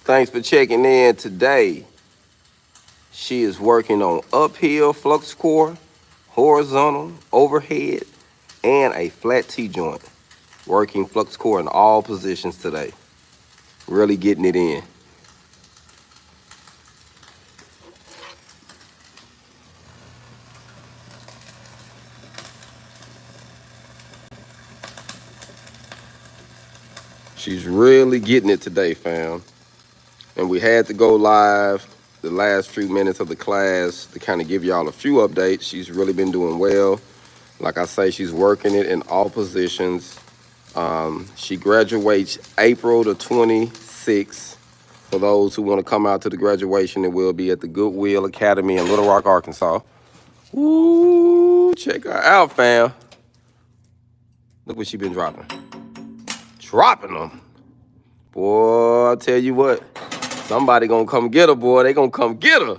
Thanks for checking in today. She is working on uphill flux core, horizontal, overhead, and a flat T-joint. Working flux core in all positions today. Really getting it in. She's really getting it today, fam. And we had to go live the last few minutes of the class to kind of give y'all a few updates. She's really been doing well. Like I say, she's working it in all positions. She graduates April the 26th. For those who want to come out to the graduation, it will be at the Goodwill Academy in Little Rock, Arkansas. Ooh, check her out, fam. Look what she been dropping. Dropping them. Boy, I'll tell you what. Somebody gonna come get her, boy. They gonna come get her.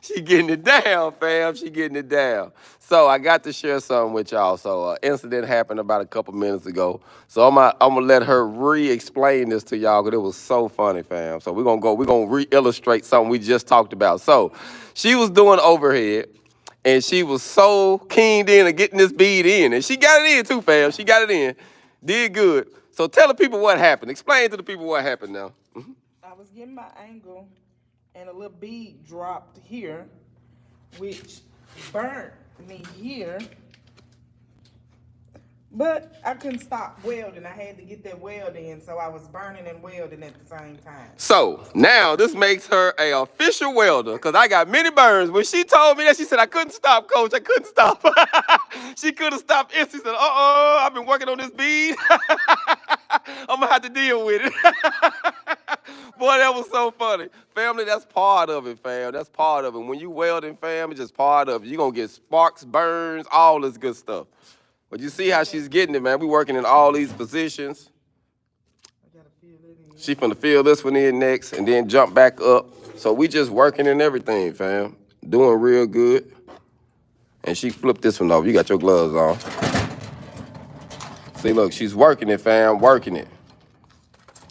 She getting it down, fam. She getting it down. So I got to share something with y'all. So incident happened about a couple minutes ago. So I'm gonna let her re-explain this to y'all because it was so funny, fam. So we're gonna re-illustrate something we just talked about. So she was doing overhead, and she was so keened in and getting this bead in, and she got it in too, fam. She got it in, did good. So tell the people what happened. Explain to the people what happened now. I was getting my angle, and a little bead dropped here, which burnt me here. But I couldn't stop welding. I had to get that weld in, so I was burning and welding at the same time. So now this makes her an official welder, because I got many burns. When she told me that, she said, I couldn't stop, coach. I couldn't stop. She could have stopped instantly. She said, I've been working on this bead. I'm going to have to deal with it. Boy, that was so funny. Family, that's part of it, fam. That's part of it. When you welding, fam, it's just part of it. You're going to get sparks, burns, all this good stuff. But you see how she's getting it, man. We working in all these positions. I gotta feel it in. She finna fill this one in next and then jump back up. So we just working in everything, fam. Doing real good. And she flipped this one over. You got your gloves on. See, look, she's working it, fam, working it.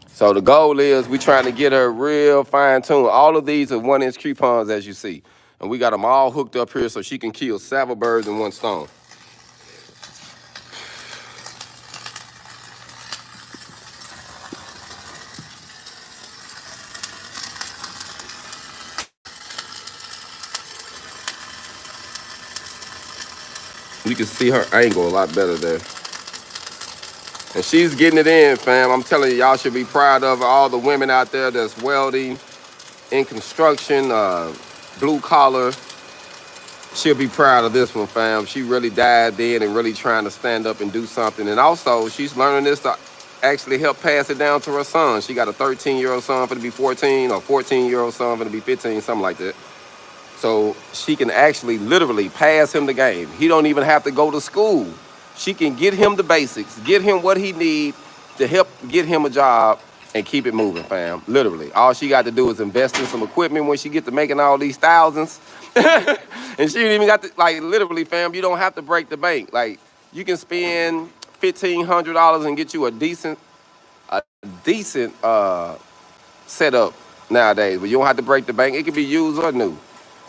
So the goal is we trying to get her real fine-tuned. All of these are 1-inch coupons, as you see. And we got them all hooked up here so she can kill several birds in one stone. You can see her angle a lot better there. And she's getting it in, fam. I'm telling you, y'all should be proud of her. All the women out there that's welding, in construction, blue collar. She'll be proud of this one, fam. She really dived in and really trying to stand up and do something. And also, she's learning this to actually help pass it down to her son. She got a 13-year-old son for to be 14, or 14-year-old son for to be 15, something like that. So she can actually literally pass him the game. He don't even have to go to school. She can get him the basics, get him what he needs to help get him a job and keep it moving, fam. Literally. All she got to do is invest in some equipment when she get to making all these thousands. And she ain't even got to, like, literally, fam, you don't have to break the bank. Like, you can spend $1,500 and get you a decent setup nowadays. But you don't have to break the bank. It can be used or new.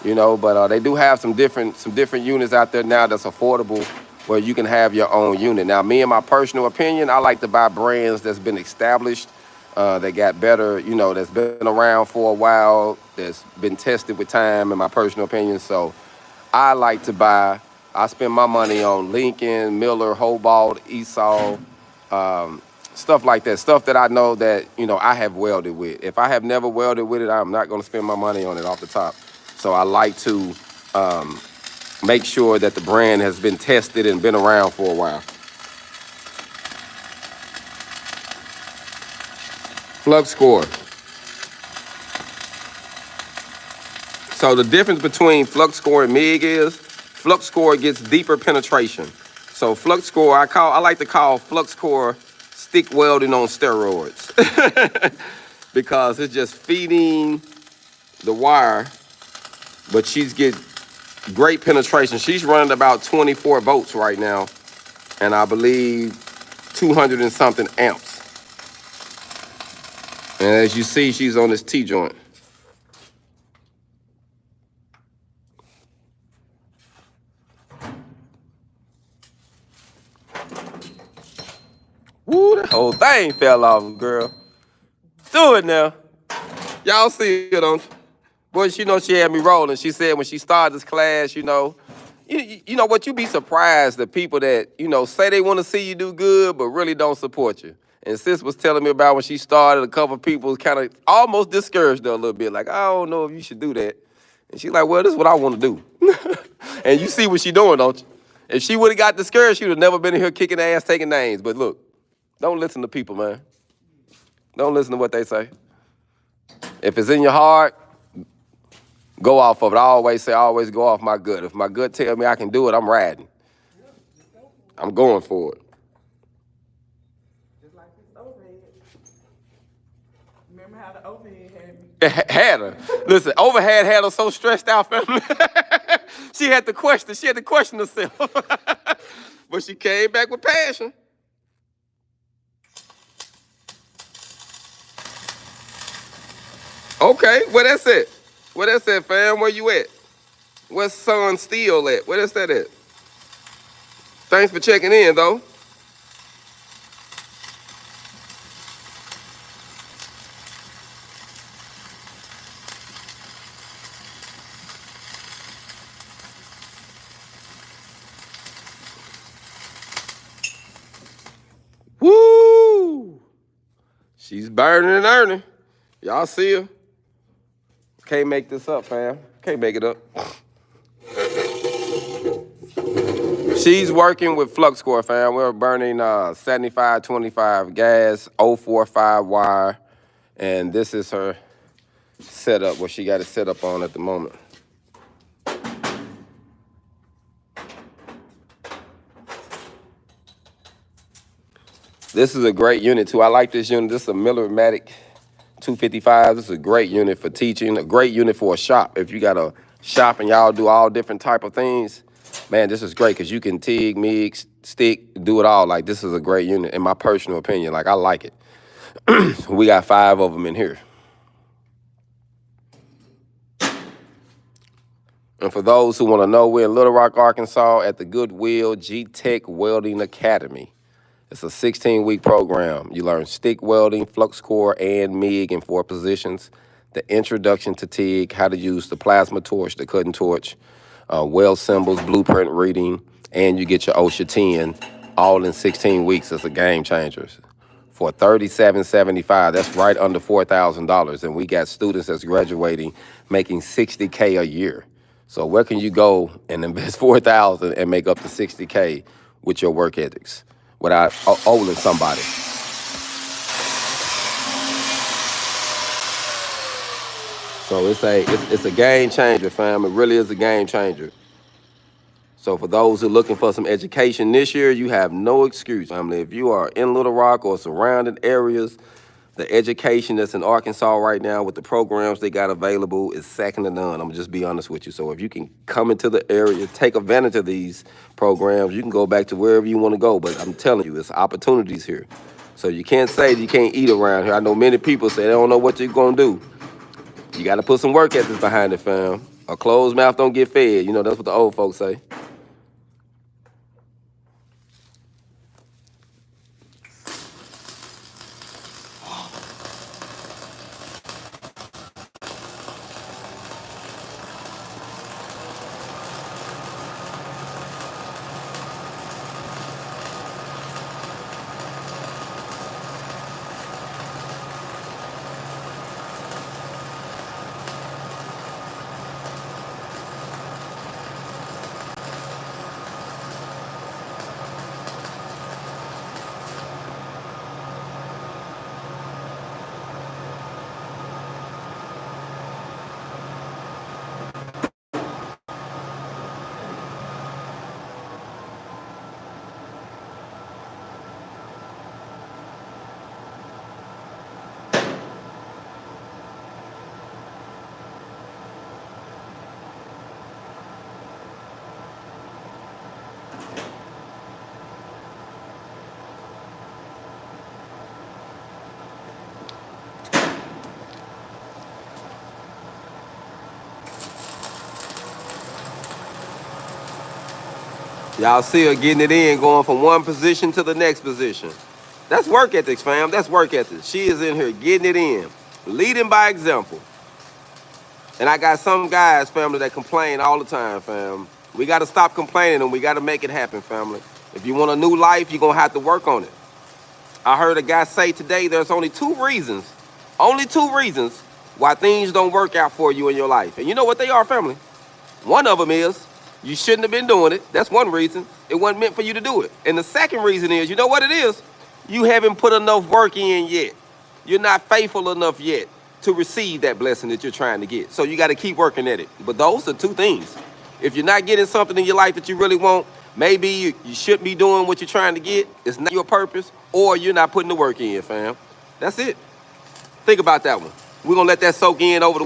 You know, but they do have some different units out there now that's affordable where you can have your own unit. Now, me and my personal opinion, I like to buy brands that's been established, that got better, you know, that's been around for a while, that's been tested with time, in my personal opinion. So I like to buy, I spend my money on Lincoln, Miller, Hobalt, Esau, stuff like that, stuff that I know that, you know, I have welded with. If I have never welded with it, I'm not going to spend my money on it off the top. So I like to make sure that the brand has been tested and been around for a while. Flux core. So the difference between flux core and MIG is flux core gets deeper penetration. So flux core, I like to call flux core stick welding on steroids because it's just feeding the wire. But she's get great penetration. She's running about 24 volts right now, and I believe 200 and something amps. And as you see, she's on this T-joint. Woo, that whole thing fell off, girl. Do it now. Y'all see it, don't you? Boy, she know she had me rolling. She said when she started this class, you know what, you be surprised the people that, say they want to see you do good, but really don't support you. And sis was telling me about when she started, a couple of people kind of almost discouraged her a little bit, like, I don't know if you should do that. And she's like, well, this is what I want to do. And you see what she doing, don't you? If she would have got discouraged, she would have never been in here kicking ass, taking names. But look, don't listen to people, man. Don't listen to what they say. If it's in your heart, go off of it. I always say, always go off my gut. If my gut tell me I can do it, I'm riding. I'm going for it. Just like this overhead. Remember how the overhead had me? Had her. Listen, overhead had her so stressed out, family. She had to question herself. But she came back with passion. Okay, where that's at? Where that's at, fam? Where you at? Where's Son Steel at? Where that's that at? Thanks for checking in, though. Woo! She's burning and earning. Y'all see her? Can't make this up, fam. Can't make it up. She's working with Flux core, fam. We're burning 75-25 gas, 045 wire, and this is her setup, what she got it set up on at the moment. This is a great unit too. I like this unit. This is a Miller-Matic 255. This is a great unit for teaching, a great unit for a shop. If you got a shop and y'all do all different type of things, man, this is great because you can TIG, MIG, stick, do it all. Like, this is a great unit in my personal opinion. Like, I like it. We got 5 of them in here. And for those who want to know, we're in Little Rock, Arkansas at the Goodwill G-Tech Welding Academy. It's a 16-week program. You learn stick welding, flux core, and MIG in 4 positions. The introduction to TIG, how to use the plasma torch, the cutting torch, weld symbols, blueprint reading, and you get your OSHA 10 all in 16 weeks. It's a game changer. For $37.75, that's right under $4,000. And we got students that's graduating making $60K a year. So where can you go and invest $4,000 and make up to $60K with your work ethics without owing somebody? So it's a game changer, fam. It really is a game changer. So for those who are looking for some education this year, you have no excuse, family. If you are in Little Rock or surrounding areas, the education that's in Arkansas right now with the programs they got available is second to none. I'm gonna just be honest with you. So if you can come into the area, take advantage of these programs, you can go back to wherever you want to go. But I'm telling you, it's opportunities here. So you can't say you can't eat around here. I know many people say they don't know what you're gonna do. You got to put some work ethics behind it, fam. A closed mouth don't get fed. You know, that's what the old folks say. Y'all see her getting it in, going from one position to the next position. That's work ethics, fam. That's work ethics. She is in here getting it in, leading by example. And I got some guys, family, that complain all the time, fam. We got to stop complaining and we got to make it happen, family. If you want a new life, you're going to have to work on it. I heard a guy say today there's only two reasons why things don't work out for you in your life. And you know what they are, family? One of them is you shouldn't have been doing it. That's one reason. It wasn't meant for you to do it. And the second reason is, you know what it is? You haven't put enough work in yet. You're not faithful enough yet to receive that blessing that you're trying to get. So you got to keep working at it. But those are two things. If you're not getting something in your life that you really want, maybe you shouldn't be doing what you're trying to get. It's not your purpose, or you're not putting the work in, fam. That's it. Think about that one. We're going to let that soak in over the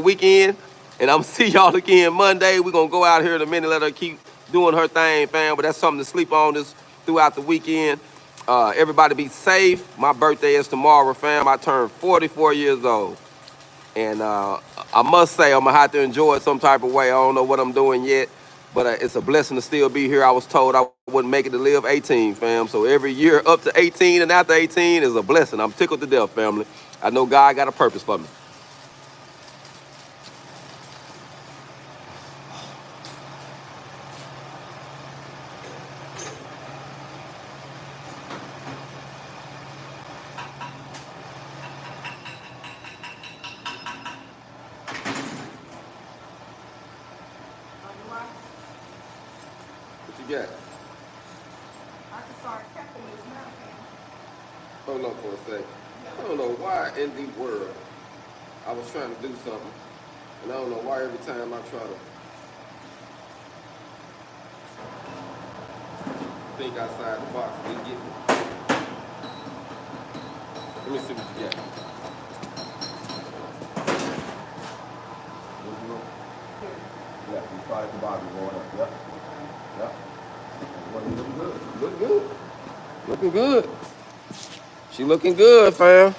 weekend. And I'm going to see y'all again Monday. We're going to go out here in a minute, let her keep doing her thing, fam. But that's something to sleep on this throughout the weekend. Everybody be safe. My birthday is tomorrow, fam. I turned 44 years old. And I must say, I'm going to have to enjoy it some type of way. I don't know what I'm doing yet. But it's a blessing to still be here. I was told I wouldn't make it to live 18, fam. So every year up to 18 and after 18 is a blessing. I'm tickled to death, family. I know God got a purpose for me. What you got? I can start capping this now, Hold on for a second. I don't know why in the world I was trying to do something, and I don't know why every time I try to think outside the box, they get me. Let me see what you got. Yeah, you started the bottom going up. Yep. Yep. Looking good. Look good. Looking good. She looking good, fam.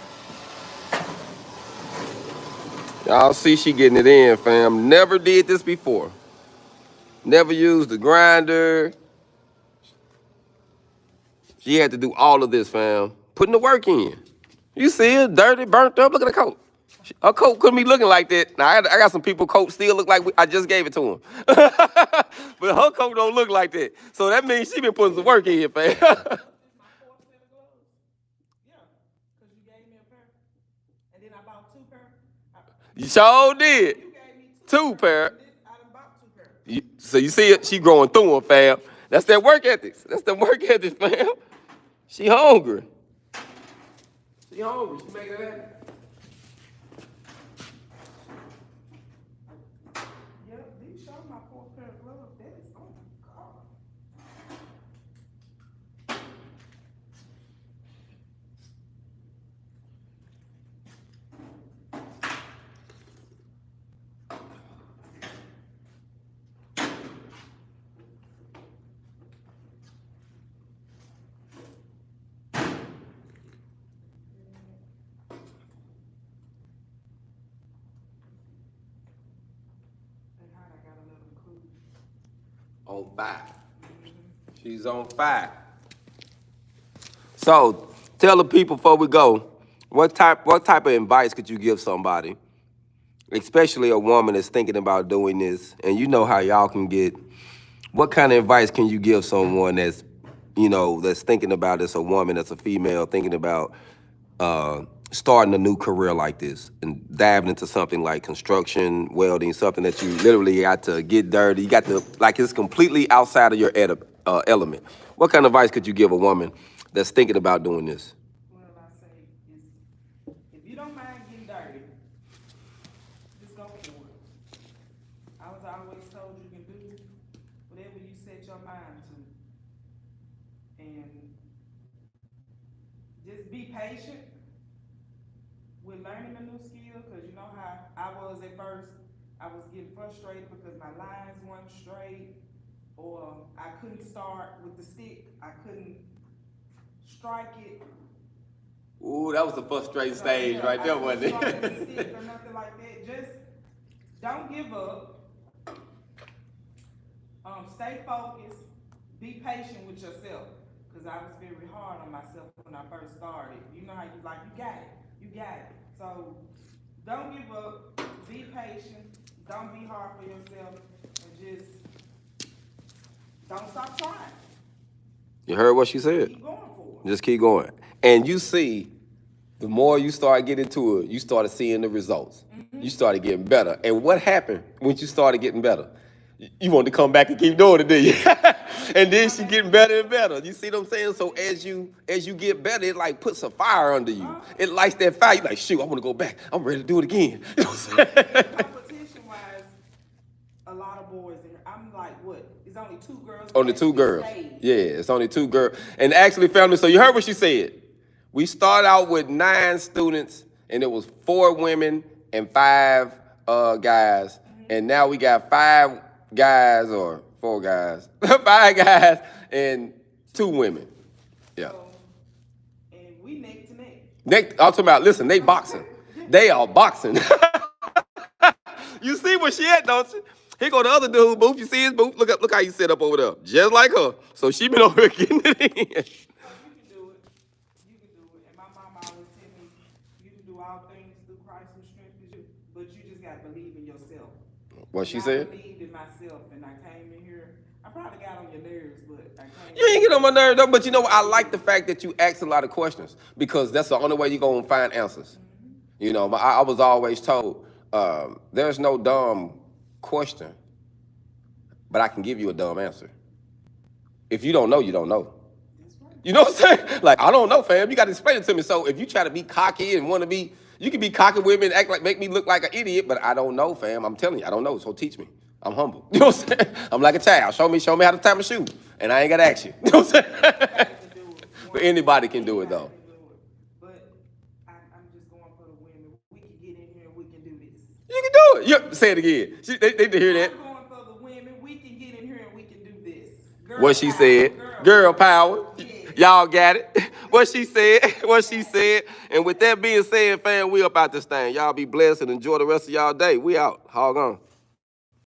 Y'all see she getting it in, fam. Never did this before. Never used the grinder. She had to do all of this, fam. Putting the work in. You see it, dirty, burnt up. Look at the coat. Her coat couldn't be looking like that. Now, I got some people coat still look like I just gave it to them. But her coat don't look like that. So that means she been putting some work in, fam. This my 4th set of gloves. Yeah, because you gave me a pair, and then I bought 2 pairs. You sure did. You gave me 2 pair. and then I done bought 2 pairs. So you see it? She growing through them, fam. That's that work ethics. That's the work ethics, fam. She hungry. She hungry. She making it happen. Yep, these show my 4th pair of gloves. That is, oh my God. And how I gotta let them cool. On fire. She's on fire. So tell the people before we go, what type of advice could you give somebody, especially a woman that's thinking about doing this, and you know how y'all can get. What kind of advice can you give someone that's, that's thinking about this, a woman that's a female thinking about starting a new career like this and diving into something like construction, welding, something that you literally got to get dirty. You got to, like, it's completely outside of your element. What kind of advice could you give a woman that's thinking about doing this? Well, I say is, if you don't mind getting dirty, just go for it. I was always told you can do whatever you set your mind to. And just be patient with learning a new skill, because you know how I was at first. I was getting frustrated because my lines weren't straight, or I couldn't start with the stick. I couldn't strike it. Ooh, that was the frustrating stage right there, wasn't it? I couldn't strike the stick or nothing like that. Just don't give up. Stay focused. be patient with yourself, because I was very hard on myself when I first started. You know how you like, you got it, you got it. So don't give up, be patient, don't be hard for yourself, and just don't stop trying. You heard what she said? Keep going for it. Just keep going. And you see, the more you start getting to it, you started seeing the results. You started getting better. And what happened when you started getting better? You wanted to come back and keep doing it, did you? And then she getting better and better. You see what I'm saying? So as you get better, it like puts a fire under you. It lights that fire. You like, shoot, I want to go back. I'm ready to do it again. You know what I'm saying? Competition-wise, a lot of boys in here. I'm like, what? It's only 2 girls. Only 2 girls. Yeah, it's only 2 girls. And actually, family, so you heard what she said. We started out with 9 students, and it was 4 women and 5 guys. And now we got 5 guys or 4 guys, 5 guys and 2 women. Yeah. So, and we neck to neck. I'm talking about, listen, they boxing. They are boxing. You see where she at, don't you? Here go the other dude, Booth. You see his Booth? Look how he set up over there. Just like her. So she been over here getting it in. You can do it. You can do it. And my mama always tell me, you can do all things through Christ who strengthens you. But you just got to believe in yourself. What she said? I believed in myself, and I came in here. I probably got on your nerves, but I came. You ain't get on my nerves, though. But you know what? I like the fact that you ask a lot of questions, because that's the only way you're going to find answers. You know, I was always told, there's no dumb question, but I can give you a dumb answer. If you don't know, you don't know. You know what I'm saying? Like, I don't know, fam. You got to explain it to me. So if you try to be cocky and want to be, you can be cocky with me and act like, make me look like an idiot, but I don't know, fam. I'm telling you, I don't know. So teach me. I'm humble. You know what I'm saying? I'm like a child. Show me how to tie my shoe. And I ain't got to ask you. You know what I'm saying? But anybody can do it, though. But I'm just going for the women. We can get in here and we can do this. You can do it. Yeah, say it again. They need to hear that. I'm going for the women. We can get in here and we can do this. What she said. Girl power. Y'all got it. What she said. What she said. And with that being said, fam, we up out this thing. Y'all be blessed and enjoy the rest of y'all day. We out. Hog on.